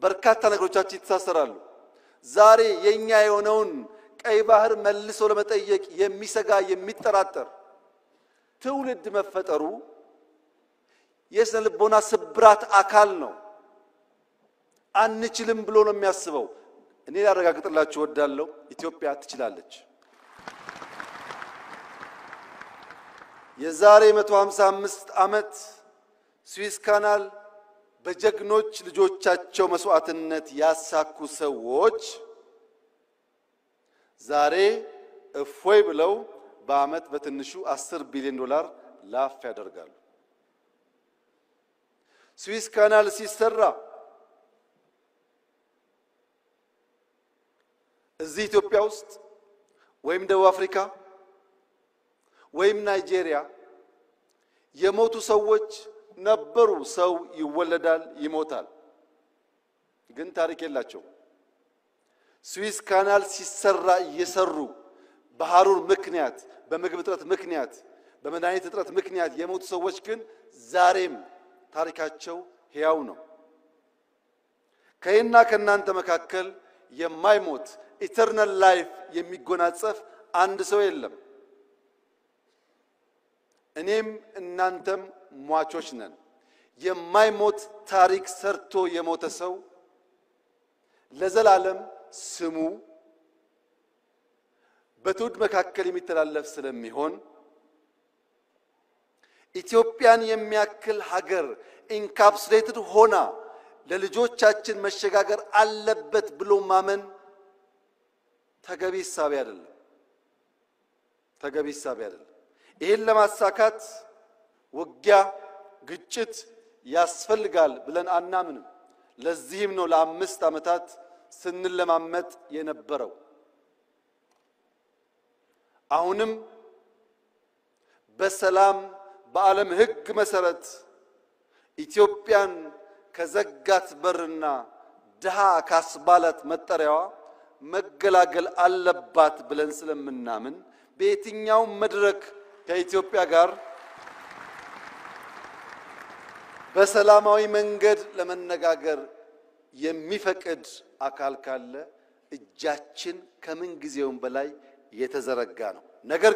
በርካታ ነገሮቻችን ይተሳሰራሉ። ዛሬ የኛ የሆነውን ቀይ ባህር መልሶ ለመጠየቅ የሚሰጋ የሚጠራጠር ትውልድ መፈጠሩ የስነ ልቦና ስብራት አካል ነው። አንችልም ብሎ ነው የሚያስበው። እኔ ላረጋግጥላችሁ ወዳለው ኢትዮጵያ ትችላለች። የዛሬ 155 ዓመት ስዊስ ካናል በጀግኖች ልጆቻቸው መስዋዕትነት ያሳኩ ሰዎች ዛሬ እፎይ ብለው በአመት በትንሹ 10 ቢሊዮን ዶላር ላፍ ያደርጋሉ። ስዊስ ካናል ሲሰራ እዚህ ኢትዮጵያ ውስጥ ወይም ደቡብ አፍሪካ ወይም ናይጄሪያ የሞቱ ሰዎች ነበሩ። ሰው ይወለዳል ይሞታል፣ ግን ታሪክ የላቸው። ስዊስ ካናል ሲሰራ እየሰሩ በሐሩር ምክንያት፣ በምግብ እጥረት ምክንያት፣ በመድኃኒት እጥረት ምክንያት የሞቱ ሰዎች ግን ዛሬም ታሪካቸው ሕያው ነው። ከእና ከናንተ መካከል የማይሞት ኢተርናል ላይፍ የሚጎናጸፍ አንድ ሰው የለም። እኔም እናንተም ሟቾች ነን። የማይሞት ታሪክ ሰርቶ የሞተ ሰው ለዘላለም ስሙ በትውልድ መካከል የሚተላለፍ ስለሚሆን ኢትዮጵያን የሚያክል ሀገር ኢንካፕሱሌትድ ሆና ለልጆቻችን መሸጋገር አለበት ብሎ ማመን ተገቢ ሐሳብ አይደለም። ተገቢ ሐሳብ አይደለም። ይሄን ለማሳካት ውጊያ፣ ግጭት ያስፈልጋል ብለን አናምንም። ለዚህም ነው ለ5 ዓመታት ስንለማመጥ የነበረው። አሁንም በሰላም በዓለም ሕግ መሰረት ኢትዮጵያን ከዘጋት በርና ድሃ ካስባላት መጠሪያዋ መገላገል አለባት ብለን ስለምናምን በየትኛው መድረክ ከኢትዮጵያ ጋር በሰላማዊ መንገድ ለመነጋገር የሚፈቅድ አካል ካለ እጃችን ከምን ጊዜውም በላይ የተዘረጋ ነው። ነገር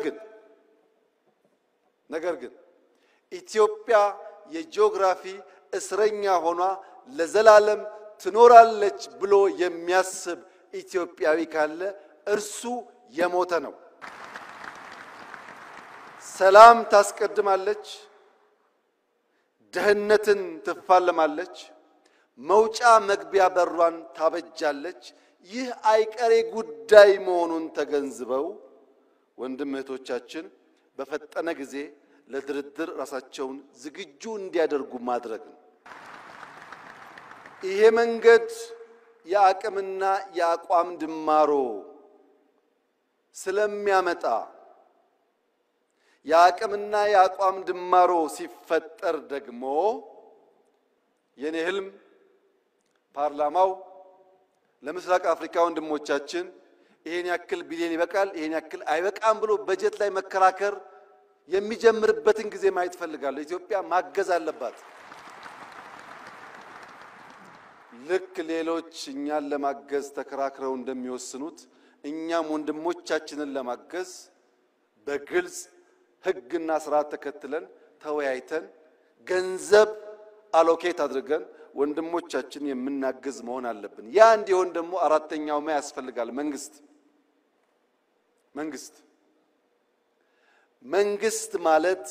ግን ኢትዮጵያ የጂኦግራፊ እስረኛ ሆኗ ለዘላለም ትኖራለች ብሎ የሚያስብ ኢትዮጵያዊ ካለ እርሱ የሞተ ነው። ሰላም ታስቀድማለች፣ ደህንነትን ትፋለማለች፣ መውጫ መግቢያ በሯን ታበጃለች። ይህ አይቀሬ ጉዳይ መሆኑን ተገንዝበው ወንድም እህቶቻችን በፈጠነ ጊዜ ለድርድር ራሳቸውን ዝግጁ እንዲያደርጉ ማድረግ ነው። ይሄ መንገድ የአቅምና የአቋም ድማሮ ስለሚያመጣ የአቅምና የአቋም ድማሮ ሲፈጠር ደግሞ የኔ ህልም ፓርላማው ለምስራቅ አፍሪካ ወንድሞቻችን ይሄን ያክል ቢሊዮን ይበቃል፣ ይሄን ያክል አይበቃም ብሎ በጀት ላይ መከራከር የሚጀምርበትን ጊዜ ማየት ፈልጋለሁ። ኢትዮጵያ ማገዝ አለባት። ልክ ሌሎች እኛን ለማገዝ ተከራክረው እንደሚወስኑት እኛም ወንድሞቻችንን ለማገዝ በግልጽ ህግና ስርዓት ተከትለን ተወያይተን ገንዘብ አሎኬት አድርገን ወንድሞቻችን የምናገዝ መሆን አለብን። ያ እንዲሆን ደግሞ አራተኛው ማ ያስፈልጋል። መንግስት ማለት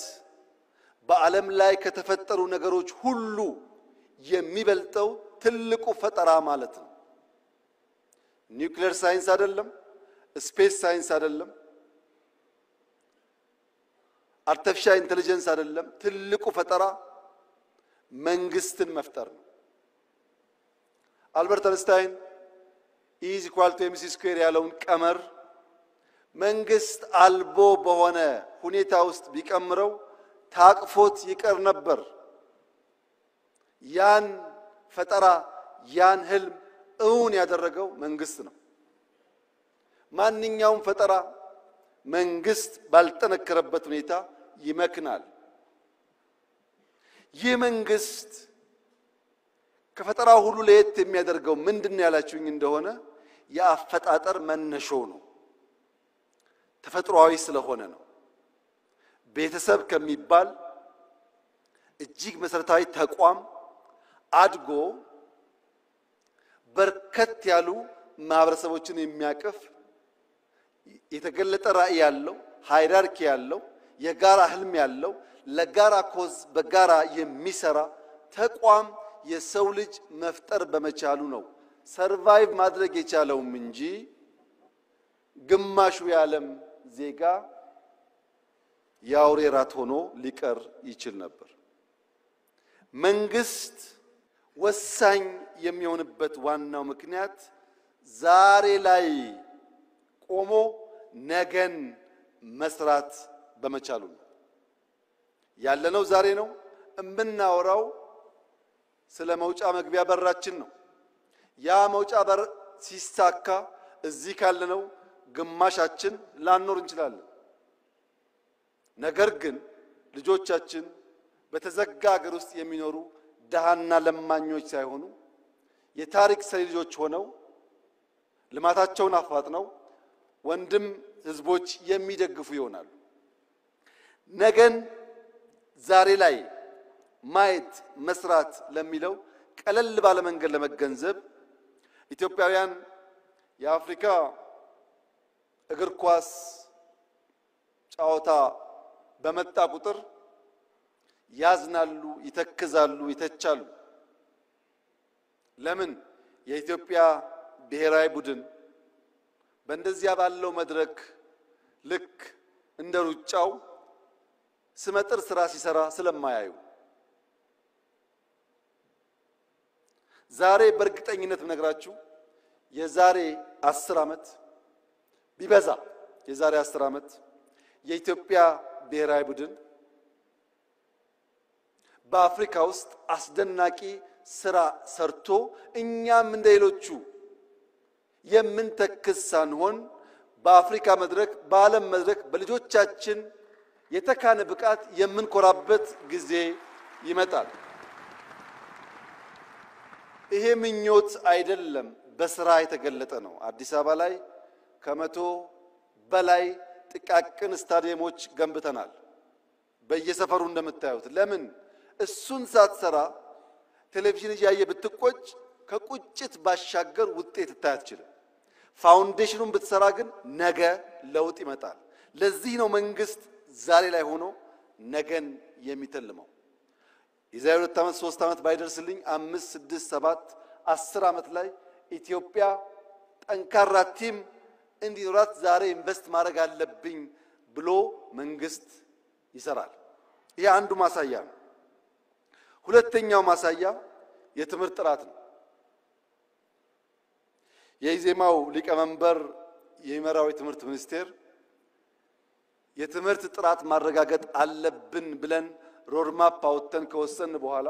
በዓለም ላይ ከተፈጠሩ ነገሮች ሁሉ የሚበልጠው ትልቁ ፈጠራ ማለት ነው። ኒውክሌር ሳይንስ አይደለም፣ ስፔስ ሳይንስ አይደለም፣ አርቲፊሻል ኢንተለጀንስ አይደለም። ትልቁ ፈጠራ መንግስትን መፍጠር ነው። አልበርት አንስታይን E=mc² ያለውን ቀመር መንግስት አልቦ በሆነ ሁኔታ ውስጥ ቢቀምረው ታቅፎት ይቀር ነበር። ያን ፈጠራ ያን ህልም እውን ያደረገው መንግስት ነው። ማንኛውም ፈጠራ መንግስት ባልጠነከረበት ሁኔታ ይመክናል። ይህ መንግስት ከፈጠራው ሁሉ ለየት የሚያደርገው ምንድነው ያላችሁኝ እንደሆነ የአፈጣጠር መነሾው ነው። ተፈጥሯዊ ስለሆነ ነው። ቤተሰብ ከሚባል እጅግ መሰረታዊ ተቋም አድጎ በርከት ያሉ ማህበረሰቦችን የሚያቀፍ የተገለጠ ራዕይ ያለው ሃይራርኪ ያለው የጋራ ህልም ያለው ለጋራ ኮዝ በጋራ የሚሰራ ተቋም የሰው ልጅ መፍጠር በመቻሉ ነው ሰርቫይቭ ማድረግ የቻለውም እንጂ ግማሹ የዓለም ዜጋ የአውሬ ራት ሆኖ ሊቀር ይችል ነበር። መንግስት ወሳኝ የሚሆንበት ዋናው ምክንያት ዛሬ ላይ ቆሞ ነገን መስራት በመቻሉ ነው። ያለነው ዛሬ ነው። እምናወራው ስለ መውጫ መግቢያ በራችን ነው። ያ መውጫ በር ሲሳካ እዚህ ካለነው ግማሻችን ላንኖር እንችላለን። ነገር ግን ልጆቻችን በተዘጋ ሀገር ውስጥ የሚኖሩ ደሃና ለማኞች ሳይሆኑ የታሪክ ሰሪ ልጆች ሆነው ልማታቸውን አፋጥነው ወንድም ህዝቦች የሚደግፉ ይሆናሉ። ነገን ዛሬ ላይ ማየት መስራት ለሚለው ቀለል ባለ መንገድ ለመገንዘብ ኢትዮጵያውያን የአፍሪካ እግር ኳስ ጨዋታ በመጣ ቁጥር ያዝናሉ፣ ይተክዛሉ፣ ይተቻሉ። ለምን? የኢትዮጵያ ብሔራዊ ቡድን በእንደዚያ ባለው መድረክ ልክ እንደ ሩጫው ስመጥር ስራ ሲሰራ ስለማያዩ። ዛሬ በእርግጠኝነት ብነግራችሁ የዛሬ 10 ዓመት ቢበዛ የዛሬ 10 ዓመት የኢትዮጵያ ብሔራዊ ቡድን በአፍሪካ ውስጥ አስደናቂ ስራ ሰርቶ እኛም እንደሌሎቹ የምንተክስ ሳንሆን በአፍሪካ መድረክ በዓለም መድረክ በልጆቻችን የተካነ ብቃት የምንኮራበት ጊዜ ይመጣል። ይሄ ምኞት አይደለም፣ በስራ የተገለጠ ነው። አዲስ አበባ ላይ ከ100 በላይ ጥቃቅን ስታዲየሞች ገንብተናል። በየሰፈሩ እንደምታዩት። ለምን? እሱን ሳትሰራ ቴሌቪዥን እያየ ብትቆጭ ከቁጭት ባሻገር ውጤት ታያትችልም። ፋውንዴሽኑን ብትሰራ ግን ነገ ለውጥ ይመጣል። ለዚህ ነው መንግስት ዛሬ ላይ ሆኖ ነገን የሚተልመው። የዛሬ 2 ዓመት 3 ዓመት ባይደርስልኝ 5 6 7 10 ዓመት ላይ ኢትዮጵያ ጠንካራ ቲም እንዲኖራት ዛሬ ኢንቨስት ማድረግ አለብኝ ብሎ መንግስት ይሰራል። ይሄ አንዱ ማሳያ ነው። ሁለተኛው ማሳያ የትምህርት ጥራት ነው። የኢዜማው ሊቀመንበር የሚመራው የትምህርት ሚኒስቴር የትምህርት ጥራት ማረጋገጥ አለብን ብለን ሮድማፕ አውጥተን ከወሰን በኋላ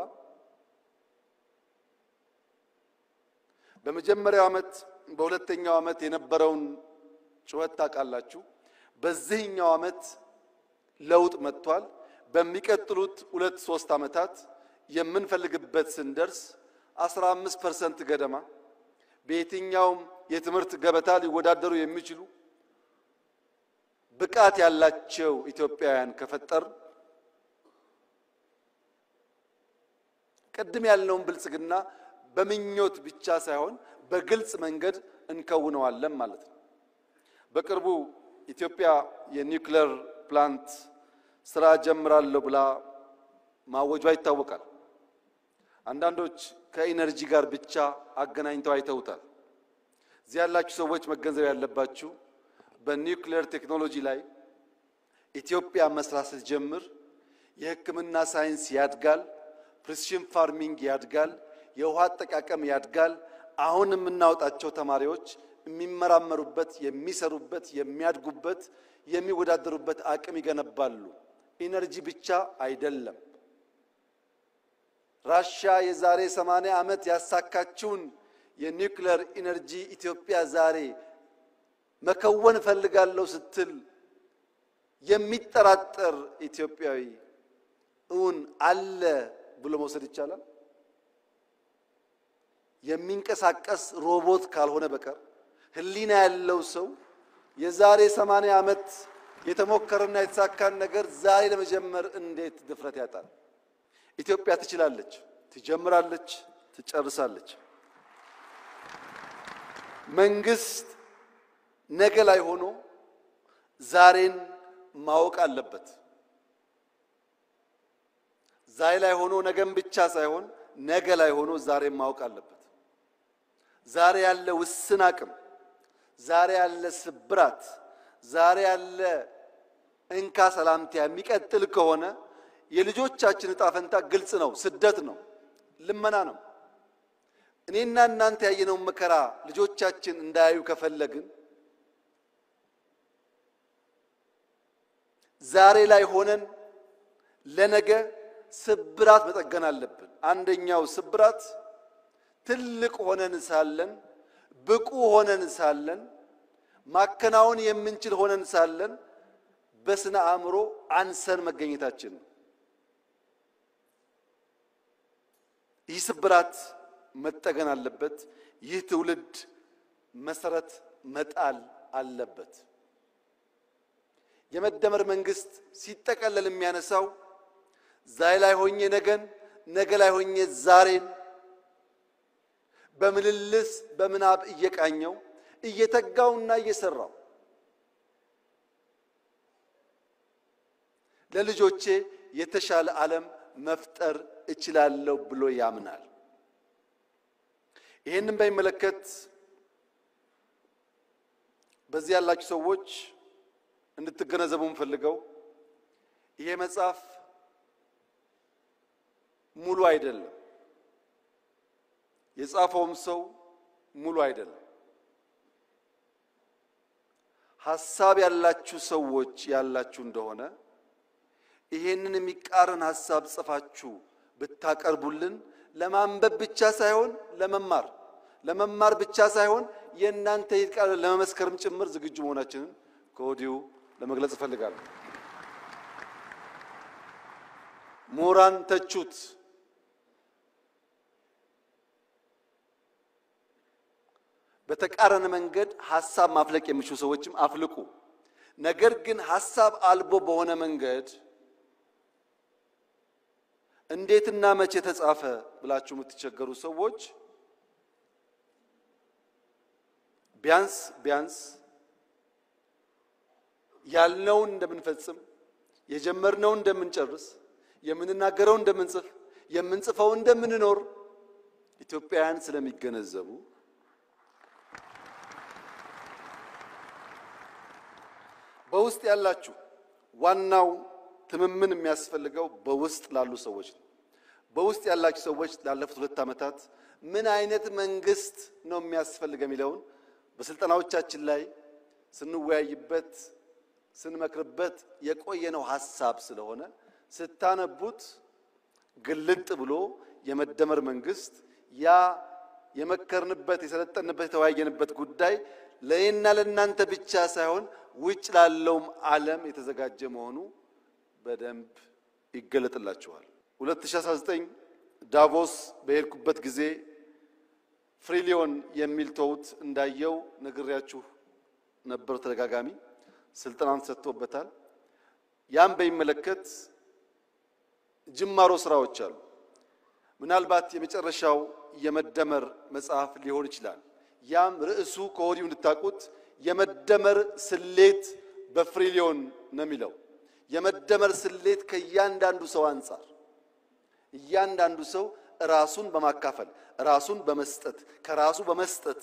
በመጀመሪያው ዓመት በሁለተኛው ዓመት የነበረውን ጩኸት ታውቃላችሁ። በዚህኛው ዓመት ለውጥ መጥቷል። በሚቀጥሉት 2-3 ዓመታት የምንፈልግበት ስንደርስ 15% ገደማ በየትኛውም የትምህርት ገበታ ሊወዳደሩ የሚችሉ ብቃት ያላቸው ኢትዮጵያውያን ከፈጠር ቀድም ያለውን ብልጽግና በምኞት ብቻ ሳይሆን በግልጽ መንገድ እንከውነዋለን ማለት ነው። በቅርቡ ኢትዮጵያ የኒውክሌር ፕላንት ስራ ጀምራለሁ ብላ ማወጇ ይታወቃል። አንዳንዶች ከኢነርጂ ጋር ብቻ አገናኝተው አይተውታል። እዚህ ያላችሁ ሰዎች መገንዘብ ያለባችሁ በኒውክሌር ቴክኖሎጂ ላይ ኢትዮጵያ መስራት ስትጀምር የሕክምና ሳይንስ ያድጋል፣ ፕሪሲሽን ፋርሚንግ ያድጋል፣ የውሃ አጠቃቀም ያድጋል። አሁን የምናወጣቸው ተማሪዎች የሚመራመሩበት፣ የሚሰሩበት፣ የሚያድጉበት፣ የሚወዳደሩበት አቅም ይገነባሉ። ኢነርጂ ብቻ አይደለም። ራሽያ የዛሬ 80 ዓመት ያሳካችውን የኒውክሌር ኢነርጂ ኢትዮጵያ ዛሬ መከወን ፈልጋለሁ ስትል የሚጠራጠር ኢትዮጵያዊ እውን አለ ብሎ መውሰድ ይቻላል? የሚንቀሳቀስ ሮቦት ካልሆነ በቀር ህሊና ያለው ሰው የዛሬ 80 ዓመት የተሞከረና የተሳካን ነገር ዛሬ ለመጀመር እንዴት ድፍረት ያጣል? ኢትዮጵያ ትችላለች፣ ትጀምራለች፣ ትጨርሳለች። መንግስት ነገ ላይ ሆኖ ዛሬን ማወቅ አለበት። ዛሬ ላይ ሆኖ ነገን ብቻ ሳይሆን ነገ ላይ ሆኖ ዛሬን ማወቅ አለበት። ዛሬ ያለ ውስን አቅም፣ ዛሬ ያለ ስብራት ዛሬ ያለ እንካ ሰላምታ የሚቀጥል ከሆነ የልጆቻችን ዕጣ ፈንታ ግልጽ ነው ስደት ነው ልመና ነው እኔና እናንተ ያየነው መከራ ልጆቻችን እንዳያዩ ከፈለግን ዛሬ ላይ ሆነን ለነገ ስብራት መጠገን አለብን አንደኛው ስብራት ትልቅ ሆነን ሳለን ብቁ ሆነን ሳለን ማከናወን የምንችል ሆነን ሳለን በስነ አእምሮ አንሰን መገኘታችን ይህ ስብራት መጠገን አለበት ይህ ትውልድ መሰረት መጣል አለበት የመደመር መንግስት ሲጠቀለል የሚያነሳው ዛሬ ላይ ሆኜ ነገ ላይ ሆኜ ዛሬን በምልልስ በመናብ እየቃኘው እየተጋውና እየሰራው ለልጆቼ የተሻለ ዓለም መፍጠር እችላለሁ ብሎ ያምናል ይሄንን በሚመለከት በዚህ ያላችሁ ሰዎች እንድትገነዘቡ እንፈልገው ይሄ መጽሐፍ ሙሉ አይደለም የጻፈውም ሰው ሙሉ አይደለም ሐሳብ ያላችሁ ሰዎች ያላችሁ እንደሆነ ይሄንን የሚቃረን ሐሳብ ጽፋችሁ ብታቀርቡልን ለማንበብ ብቻ ሳይሆን ለመማር ብቻ ሳይሆን የእናንተ ይቃረ ለመመስከርም ጭምር ዝግጁ መሆናችንን ከወዲሁ ለመግለጽ ፈልጋለሁ ሞራን ተቹት በተቃረነ መንገድ ሐሳብ ማፍለቅ የሚችሉ ሰዎችም አፍልቁ ነገር ግን ሐሳብ አልቦ በሆነ መንገድ እንዴትና መቼ ተጻፈ ብላችሁ የምትቸገሩ ሰዎች ቢያንስ ያልነውን እንደምንፈጽም የጀመርነውን እንደምንጨርስ የምንናገረው እንደምንጽፍ የምንጽፈው እንደምንኖር ኢትዮጵያውያን ስለሚገነዘቡ በውስጥ ያላችሁ ዋናው ትምምን የሚያስፈልገው በውስጥ ላሉ ሰዎች በውስጥ ያላችሁ ሰዎች ላለፉት 2 ዓመታት ምን አይነት መንግስት ነው የሚያስፈልገው የሚለውን በስልጣናዎቻችን ላይ ስንወያይበት ስንመክርበት የቆየነው ሐሳብ ስለሆነ ስታነቡት ግልጥ ብሎ የመደመር መንግስት ያ የመከርንበት የሰለጠንበት የተወያየንበት ጉዳይ ለእኔና ለእናንተ ብቻ ሳይሆን ውጭ ላለውም ዓለም የተዘጋጀ መሆኑ በደንብ ይገለጥላችኋል 2019 ዳቮስ በሄድኩበት ጊዜ ፍሪሊዮን የሚል ተውት እንዳየው ነግሬያችሁ ነበር ተደጋጋሚ ስልጣን ሰጥቶበታል ያም በሚመለከት ጅማሮ ስራዎች አሉ ምናልባት የመጨረሻው የመደመር መጽሐፍ ሊሆን ይችላል ያም ርዕሱ ከወዲሁ እንድታቁት የመደመር ስሌት በፍሪሊዮን ነው የሚለው የመደመር ስሌት ከእያንዳንዱ ሰው አንፃር እያንዳንዱ ሰው ራሱን በማካፈል ራሱን በመስጠት ከራሱ በመስጠት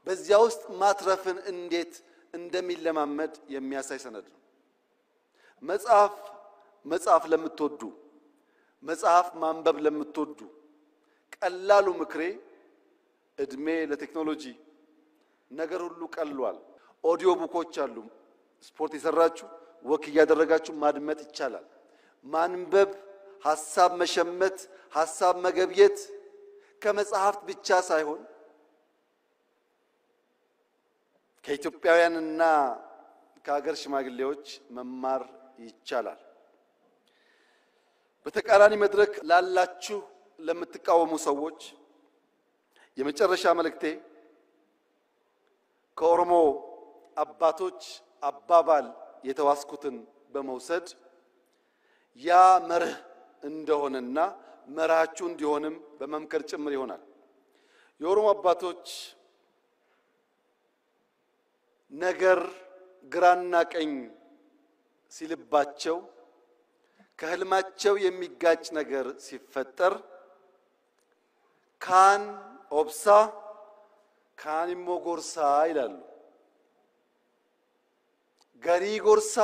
በዚያ ውስጥ ማትረፍን እንዴት እንደሚለማመድ የሚያሳይ ሰነድ ነው መጽሐፍ ለምትወዱ መጽሐፍ ማንበብ ለምትወዱ ቀላሉ ምክሬ እድሜ ለቴክኖሎጂ ነገር ሁሉ ቀልሏል ኦዲዮ ቡኮች አሉ ስፖርት ይሰራችሁ ወክ ያደረጋችሁ ማድመጥ ይቻላል ማንበብ ሐሳብ መሸመት ሐሳብ መገብየት ከመጽሐፍት ብቻ ሳይሆን ከኢትዮጵያውያንና ከሀገር ሽማግሌዎች መማር ይቻላል በተቃራኒ መድረክ ላላችሁ ለምትቃወሙ ሰዎች የመጨረሻ መልእክቴ ከኦሮሞ አባቶች አባባል የተዋስኩትን በመውሰድ ያ መርህ እንደሆነና መራችሁ እንዲሆንም በመምከር ጭምር ይሆናል የኦሮሞ አባቶች ነገር ግራና ቀኝ ሲልባቸው ከህልማቸው የሚጋጭ ነገር ሲፈጠር ካን ኦብሳ ካን ሞጎርሳ ይላሉ ገሪ ጎርሳ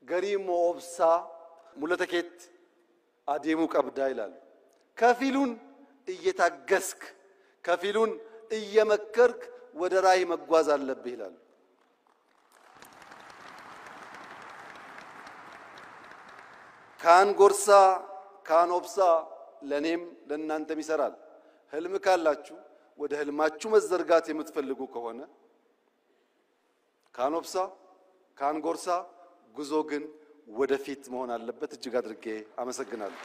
ገሪ ሞብሳ ሙለተኬት አዴሙ ቀብዳ ይላል ከፊሉን እየታገስክ ከፊሉን እየመከርክ ወደ ራይ መጓዝ አለብህ ይላል ካን ጎርሳ ካን ኦብሳ ለኔም ለእናንተም ይሰራል ህልም ካላችሁ ወደ ህልማችሁ መዘርጋት የምትፈልጉ ከሆነ ካን ኦብሳ ካን ጎርሳ ጉዞ ግን ወደፊት መሆን አለበት እጅግ አድርጌ አመሰግናለሁ